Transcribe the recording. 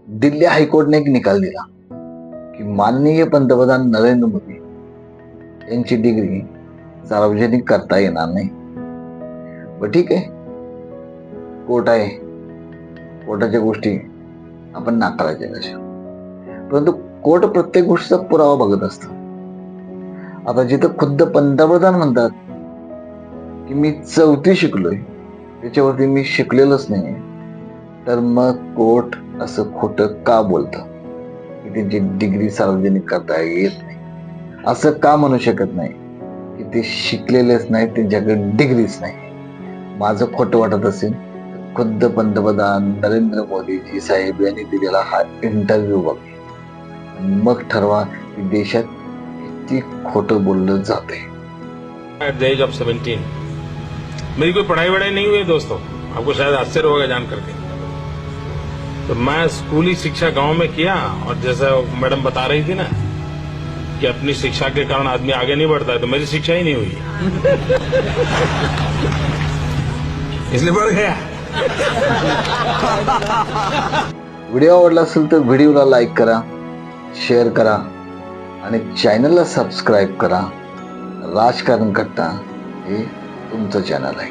दिल्ली हायकोर्टने एक निकाल दिला की माननीय पंतप्रधान नरेंद्र मोदी यांची डिग्री सार्वजनिक करता येणार नाही. व ठीक आहे, कोर्ट आहे, कोर्टाच्या गोष्टी आपण नाकारायच्या कशा. परंतु कोर्ट प्रत्येक गोष्टीचा पुरावा बघत असतं. आता जिथं खुद्द पंतप्रधान म्हणतात की मी 4थी शिकलोय, त्याच्यावरती मी शिकलेलंच नाही, तर मग कोर्ट असं खोटं का बोलतं की त्यांची डिग्री सार्वजनिक करता येत नाही? असं का म्हणू शकत नाही की ते शिकलेलेच नाही, त्यांच्याकडे डिग्रीच नाही? माझं खोटं वाटत असेल तर खुद्द पंतप्रधान नरेंद्र मोदीजी साहेब यांनी दिलेला हा इंटरव्ह्यू बघा, मग ठरवा की देशात किती खोटं बोललं जाते. At the age of 17, मेरी कोई पढ़ाई वढ़ाई नहीं हुई है दोस्तों, आपको शायद आश्चर्य होगा जान करके. तो मैं स्कूली शिक्षा गांव में किया, और जैसा मैडम बता रही थी ना कि अपनी शिक्षा के कारण आदमी आगे नहीं बढ़ता है, तो मेरी शिक्षा ही नहीं हुई इसलिए बढ़ गया. व्हिडिओ आवडला असेल तर व्हिडिओला लाईक करा, शेअर करा आणि चॅनलला सबस्क्राईब करा. राजकारण कट्टा हे तुमचं चॅनल आहे.